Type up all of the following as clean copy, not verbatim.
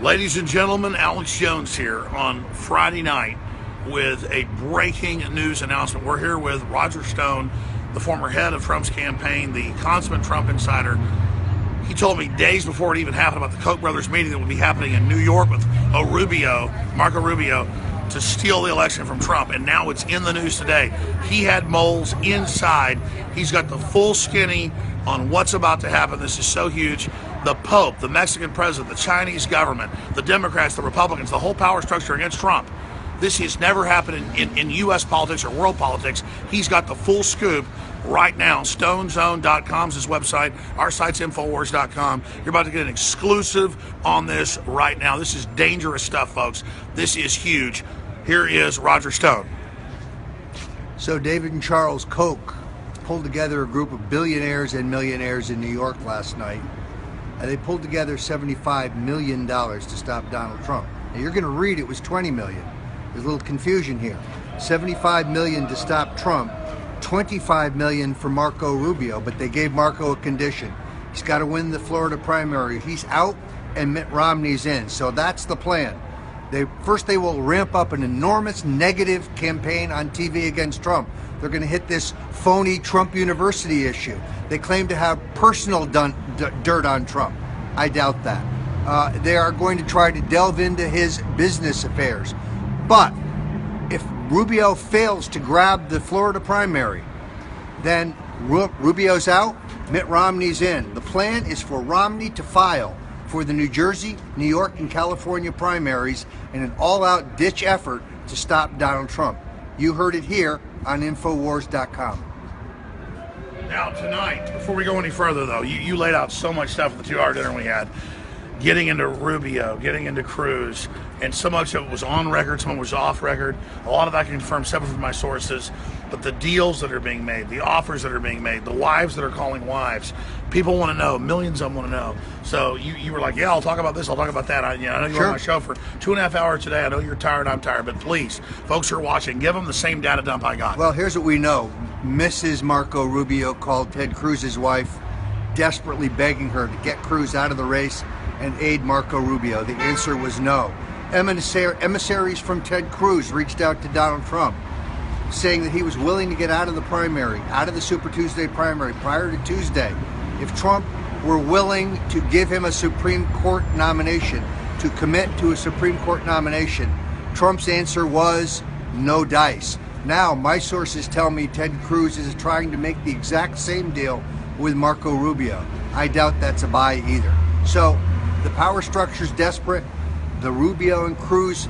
Ladies and gentlemen, Alex Jones here on Friday night with a breaking news announcement. We're here with Roger Stone, the former head of Trump's campaign, the consummate Trump insider. He told me days before it even happened about the Koch brothers meeting that would be happening in New York with Marco Rubio, to steal the election from Trump, and now it's in the news today. He had moles inside. He's got the full skinny on what's about to happen. This is so huge. The Pope, the Mexican president, the Chinese government, the Democrats, the Republicans, the whole power structure against Trump. This has never happened in U.S. politics or world politics. He's got the full scoop right now. StoneZone.com is his website. Our site's Infowars.com. You're about to get an exclusive on this right now. This is dangerous stuff, folks. This is huge. Here is Roger Stone. So David and Charles Koch pulled together a group of billionaires and millionaires in New York last night. And they pulled together $75 million to stop Donald Trump. Now you're going to read it was $20 million. There's a little confusion here. $75 million to stop Trump, $25 million for Marco Rubio, but they gave Marco a condition. He's got to win the Florida primary. He's out and Mitt Romney's in. So that's the plan. First they will ramp up an enormous negative campaign on TV against Trump. They're going to hit this phony Trump University issue. They claim to have personal dirt on Trump. I doubt that. They are going to try to delve into his business affairs. But if Rubio fails to grab the Florida primary, then Rubio's out, Mitt Romney's in. The plan is for Romney to file for the New Jersey, New York, and California primaries in an all-out ditch effort to stop Donald Trump. You heard it here on Infowars.com. Now, tonight, before we go any further, though, you laid out so much stuff at the 2-hour dinner we had, getting into Rubio, getting into Cruz, and so much of it was on record, some of it was off record. A lot of that I can confirm separate from my sources. But the deals that are being made, the offers that are being made, the wives that are calling wives, people want to know. Millions of them want to know. So you were like, yeah, I'll talk about this, I'll talk about that. I know you're on my show for 2.5 hours today. I know you're tired, I'm tired. But please, folks who are watching, give them the same data dump I got. Well, here's what we know. Mrs. Marco Rubio called Ted Cruz's wife, desperately begging her to get Cruz out of the race and aid Marco Rubio. The answer was no. Emissaries from Ted Cruz reached out to Donald Trump, saying that he was willing to get out of the primary, out of the Super Tuesday primary prior to Tuesday, if Trump were willing to give him a Supreme Court nomination, to commit to a Supreme Court nomination. Trump's answer was no dice. Now, my sources tell me Ted Cruz is trying to make the exact same deal with Marco Rubio. I doubt that's a buy either. So the power structure's desperate. The Rubio and Cruz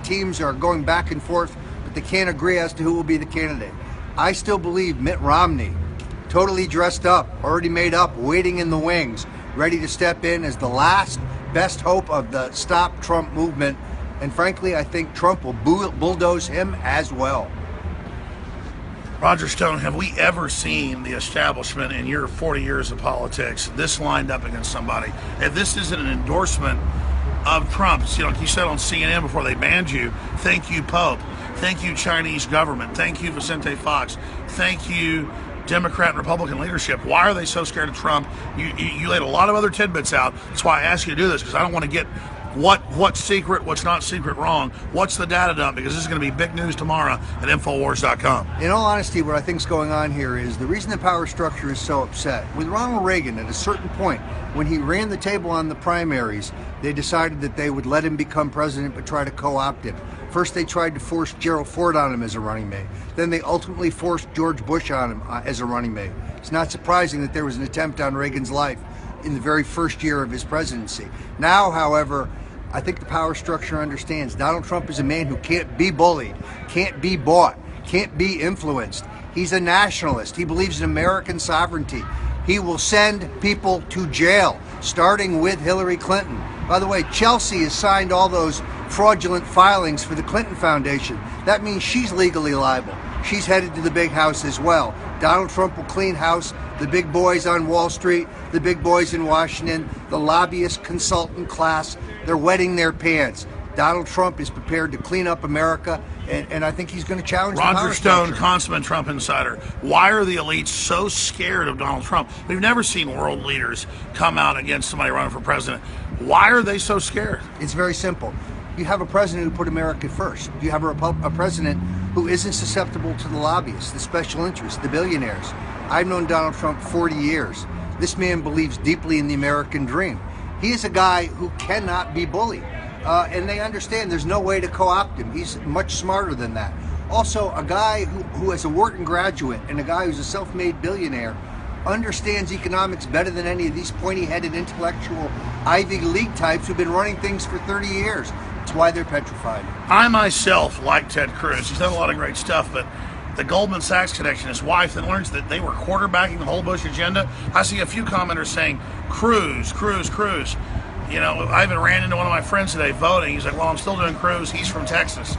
teams are going back and forth, but they can't agree as to who will be the candidate. I still believe Mitt Romney, totally dressed up, already made up, waiting in the wings, ready to step in as the last best hope of the Stop Trump movement. And frankly, I think Trump will bulldoze him as well. Roger Stone, have we ever seen the establishment in your 40 years of politics this lined up against somebody? If this isn't an endorsement of Trump's, like you said on CNN before they banned you, thank you, Pope. Thank you, Chinese government. Thank you, Vicente Fox. Thank you, Democrat and Republican leadership. Why are they so scared of Trump? You laid a lot of other tidbits out. That's why I asked you to do this, because I don't want to get what's secret, what's not secret wrong. What's the data dump? Because this is going to be big news tomorrow at Infowars.com. In all honesty, what I think is going on here is the reason the power structure is so upset. With Ronald Reagan, at a certain point, when he ran the table on the primaries, they decided that they would let him become president but try to co-opt him. First, they tried to force Gerald Ford on him as a running mate. Then they ultimately forced George Bush on him as a running mate. It's not surprising that there was an attempt on Reagan's life in the very first year of his presidency. Now, however, I think the power structure understands Donald Trump is a man who can't be bullied, can't be bought, can't be influenced. He's a nationalist. He believes in American sovereignty. He will send people to jail, starting with Hillary Clinton. By the way, Chelsea has signed all those fraudulent filings for the Clinton Foundation. That means she's legally liable. She's headed to the big house as well. Donald Trump will clean house. The big boys on Wall Street, the big boys in Washington, the lobbyist consultant class, they're wetting their pants. Donald Trump is prepared to clean up America, and I think he's going to challenge the power Roger Stone, structure. consummate Trump insider. Why are the elites so scared of Donald Trump? We've never seen world leaders come out against somebody running for president Why are they so scared? It's very simple. You have a president who put America first. You have a president who isn't susceptible to the lobbyists, the special interests, the billionaires. I've known Donald Trump 40 years. This man believes deeply in the American dream. He is a guy who cannot be bullied. And they understand there's no way to co-opt him. He's much smarter than that. Also, a guy who is a Wharton graduate and a guy who's a self-made billionaire understands economics better than any of these pointy-headed intellectual Ivy League types who've been running things for 30 years. That's why they're petrified. I myself like Ted Cruz. He's done a lot of great stuff, but the Goldman Sachs connection, his wife that learns that they were quarterbacking the whole Bush agenda. I see a few commenters saying, Cruz, Cruz, Cruz. You know, I even ran into one of my friends today voting. He's like, well, I'm still doing Cruz. He's from Texas.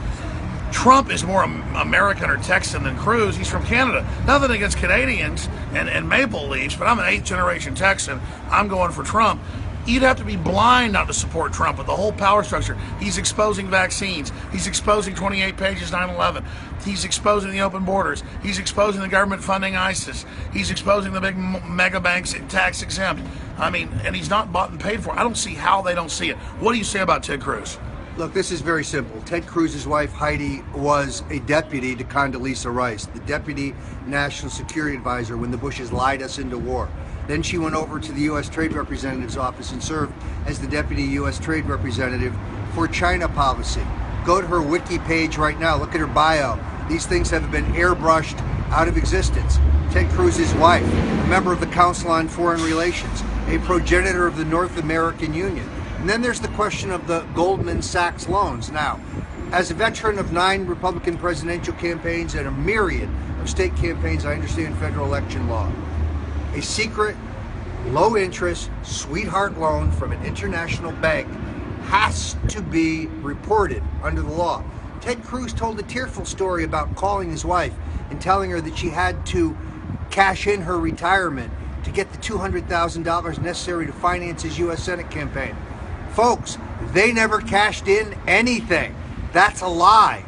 Trump is more American or Texan than Cruz. He's from Canada. Nothing against Canadians and Maple Leafs, but I'm an 8th generation Texan. I'm going for Trump. You'd have to be blind not to support Trump with the whole power structure. He's exposing vaccines. He's exposing 28 pages 9/11. He's exposing the open borders. He's exposing the government funding ISIS. He's exposing the big mega banks tax exempt. I mean, and he's not bought and paid for. I don't see how they don't see it. What do you say about Ted Cruz? Look, this is very simple. Ted Cruz's wife, Heidi, was a deputy to Condoleezza Rice, the deputy national security advisor when the Bushes lied us into war. Then she went over to the U.S. Trade Representative's office and served as the deputy U.S. Trade Representative for China policy. Go to her wiki page right now. Look at her bio. These things have been airbrushed out of existence. Ted Cruz's wife, a member of the Council on Foreign Relations, a progenitor of the North American Union. And then there's the question of the Goldman Sachs loans. Now, as a veteran of 9 Republican presidential campaigns and a myriad of state campaigns, I understand federal election law. A secret, low-interest, sweetheart loan from an international bank has to be reported under the law. Ted Cruz told a tearful story about calling his wife and telling her that she had to cash in her retirement to get the $200,000 necessary to finance his U.S. Senate campaign. Folks, they never cashed in anything. That's a lie.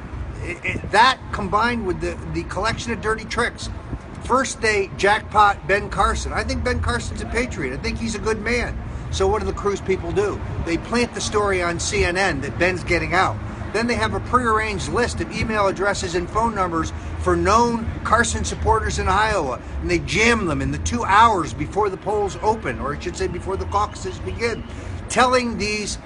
That combined with the collection of dirty tricks. First, they jackpot Ben Carson. I think Ben Carson's a patriot. I think he's a good man. So what do the Cruz people do? They plant the story on CNN that Ben's getting out. Then they have a prearranged list of email addresses and phone numbers for known Carson supporters in Iowa, and they jam them in the 2 hours before the polls open, or I should say before the caucuses begin, telling these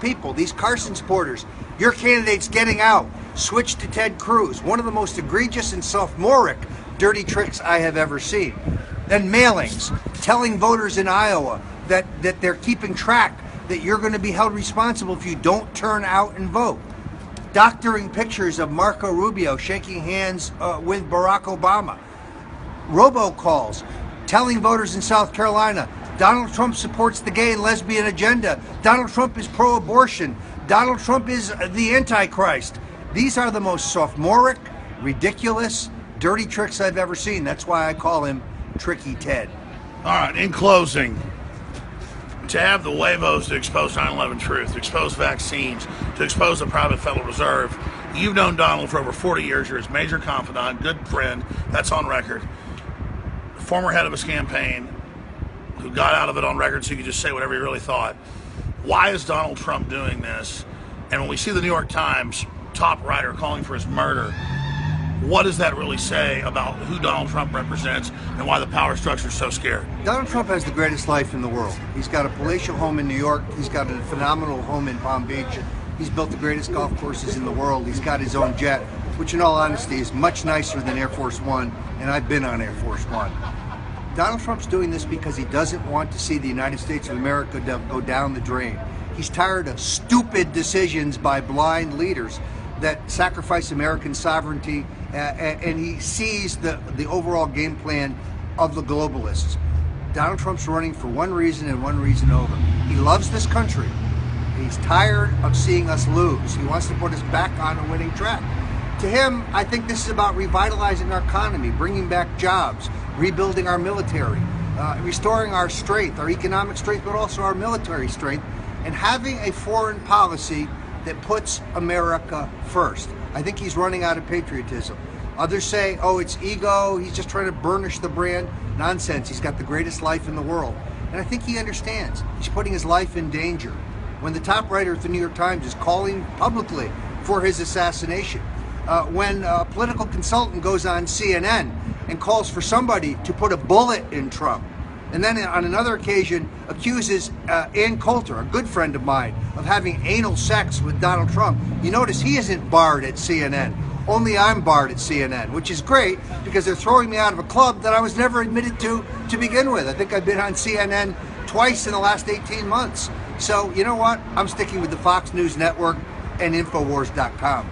people, these Carson supporters, your candidate's getting out. Switch to Ted Cruz. One of the most egregious and sophomoric dirty tricks I have ever seen. Then mailings, telling voters in Iowa that they're keeping track, that you're going to be held responsible if you don't turn out and vote. Doctoring pictures of Marco Rubio shaking hands with Barack Obama. Robocalls, telling voters in South Carolina, Donald Trump supports the gay and lesbian agenda. Donald Trump is pro-abortion. Donald Trump is the Antichrist. These are the most sophomoric, ridiculous, dirty tricks I've ever seen. That's why I call him Tricky Ted. All right, in closing, to have the huevos to expose 9/11 truth, to expose vaccines, to expose the private Federal Reserve. You've known Donald for over 40 years. You're his major confidant, good friend. That's on record. Former head of his campaign, who got out of it on record so you could just say whatever you really thought. Why is Donald Trump doing this? And when we see the New York Times top writer calling for his murder, what does that really say about who Donald Trump represents and why the power structure is so scared? Donald Trump has the greatest life in the world. He's got a palatial home in New York. He's got a phenomenal home in Palm Beach. He's built the greatest golf courses in the world. He's got his own jet, which in all honesty is much nicer than Air Force One, and I've been on Air Force One. Donald Trump's doing this because he doesn't want to see the United States of America go down the drain. He's tired of stupid decisions by blind leaders that sacrifice American sovereignty, and he sees the overall game plan of the globalists. Donald Trump's running for one reason and one reason over. He loves this country. He's tired of seeing us lose. He wants to put us back on a winning track. To him, I think this is about revitalizing our economy, bringing back jobs, rebuilding our military, restoring our strength, our economic strength, but also our military strength, and having a foreign policy that puts America first. I think he's running out of patriotism. Others say, oh, it's ego, he's just trying to burnish the brand. Nonsense, he's got the greatest life in the world. And I think he understands. He's putting his life in danger. When the top writer at the New York Times is calling publicly for his assassination, when a political consultant goes on CNN and calls for somebody to put a bullet in Trump, and then on another occasion accuses Ann Coulter, a good friend of mine, of having anal sex with Donald Trump, you notice he isn't barred at CNN. Only I'm barred at CNN, which is great because they're throwing me out of a club that I was never admitted to begin with. I think I've been on CNN twice in the last 18 months. So, you know what? I'm sticking with the Fox News Network and Infowars.com.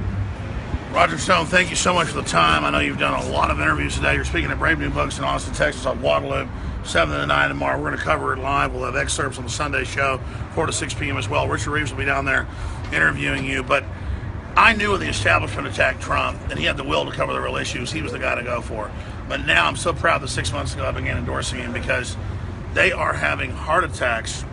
Roger Stone, thank you so much for the time. I know you've done a lot of interviews today. You're speaking at Brave New Books in Austin, Texas on Waterloo, 7 to 9 tomorrow. We're going to cover it live. We'll have excerpts on the Sunday show, 4 to 6 p.m. as well. Richard Reeves will be down there interviewing you. But I knew when the establishment attacked Trump and he had the will to cover the real issues, he was the guy to go for. But now I'm so proud that 6 months ago I began endorsing him because they are having heart attacks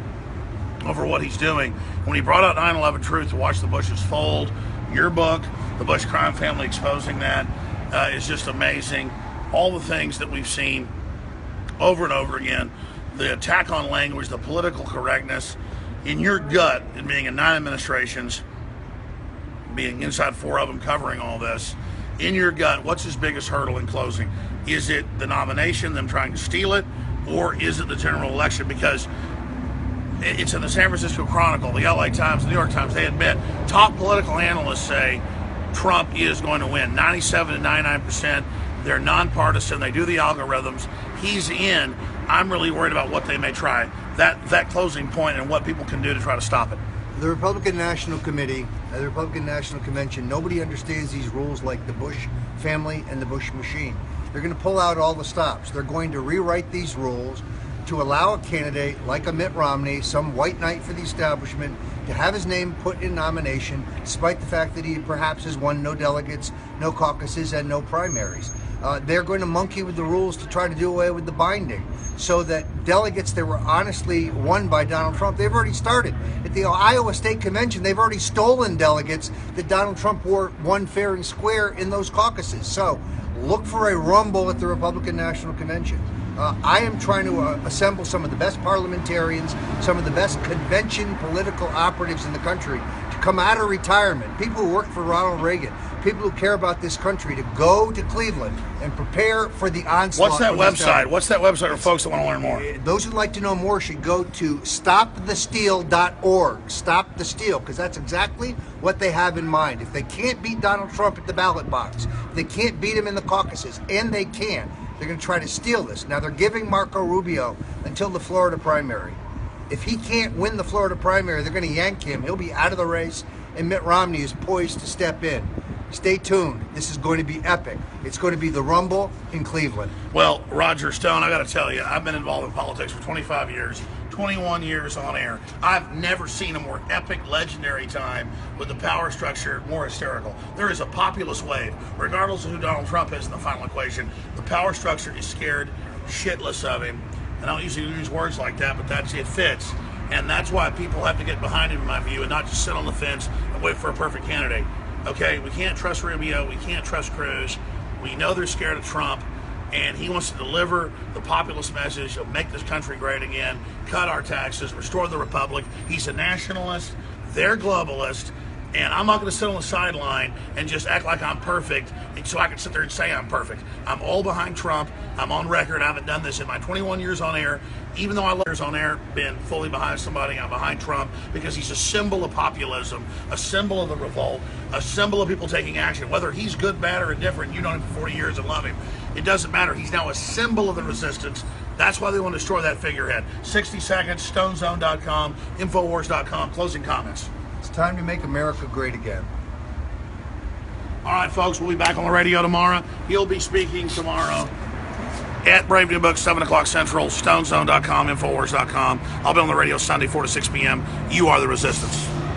over what he's doing. When he brought out 9/11 Truth to watch the Bushes fold, your book, The Bush Crime Family, exposing that is just amazing. All the things that we've seen over and over again, the attack on language, the political correctness, in your gut, in being in 9 administrations, being inside 4 of them, covering all this, in your gut, what's his biggest hurdle in closing? Is it the nomination, them trying to steal it, or is it the general election? Because it's in the San Francisco Chronicle, the LA Times, the New York Times, they admit, top political analysts say Trump is going to win, 97 to 99%. They're nonpartisan, they do the algorithms, he's in. I'm really worried about what they may try. That closing point and what people can do to try to stop it. The Republican National Committee, the Republican National Convention, nobody understands these rules like the Bush family and the Bush machine. They're going to pull out all the stops. They're going to rewrite these rules to allow a candidate like a Mitt Romney, some white knight for the establishment, to have his name put in nomination, despite the fact that he perhaps has won no delegates, no caucuses, and no primaries. They're going to monkey with the rules to try to do away with the binding, so that delegates that were honestly won by Donald Trump, they've already started. At the Iowa State Convention, they've already stolen delegates that Donald Trump won fair and square in those caucuses. So look for a rumble at the Republican National Convention. I am trying to assemble some of the best parliamentarians, some of the best convention political operatives in the country to come out of retirement, people who worked for Ronald Reagan, people who care about this country, to go to Cleveland and prepare for the onslaught. What's that website? What's that website for folks that want to learn more? Those who'd like to know more should go to stopthesteal.org. Stop the Steal, because that's exactly what they have in mind. If they can't beat Donald Trump at the ballot box, if they can't beat him in the caucuses, and they can, they're going to try to steal this. Now, they're giving Marco Rubio until the Florida primary. If he can't win the Florida primary, they're going to yank him. He'll be out of the race, and Mitt Romney is poised to step in. Stay tuned. This is going to be epic. It's going to be the rumble in Cleveland. Well, Roger Stone, I got to tell you, I've been involved in politics for 25 years, 21 years on air. I've never seen a more epic, legendary time with the power structure more hysterical. There is a populist wave. Regardless of who Donald Trump is in the final equation, the power structure is scared shitless of him. And I don't usually use words like that, but it fits. And that's why people have to get behind him, in my view, and not just sit on the fence and wait for a perfect candidate. Okay, we can't trust Rubio, we can't trust Cruz. We know they're scared of Trump, and he wants to deliver the populist message of make this country great again, cut our taxes, restore the republic. He's a nationalist, they're globalist, and I'm not going to sit on the sideline and just act like I'm perfect so I can sit there and say I'm perfect. I'm all behind Trump. I'm on record. I haven't done this in my 21 years on air. Even though I love years on air, been fully behind somebody, I'm behind Trump because he's a symbol of populism, a symbol of the revolt, a symbol of people taking action. Whether he's good, bad, or indifferent, you know him for 40 years and love him. It doesn't matter. He's now a symbol of the resistance. That's why they want to destroy that figurehead. 60 seconds, stonezone.com, infowars.com. Closing comments. It's time to make America great again. All right, folks, we'll be back on the radio tomorrow. He'll be speaking tomorrow at Brave New Books, 7 o'clock Central, stonezone.com, infowars.com. I'll be on the radio Sunday, 4 to 6 p.m. You are the resistance.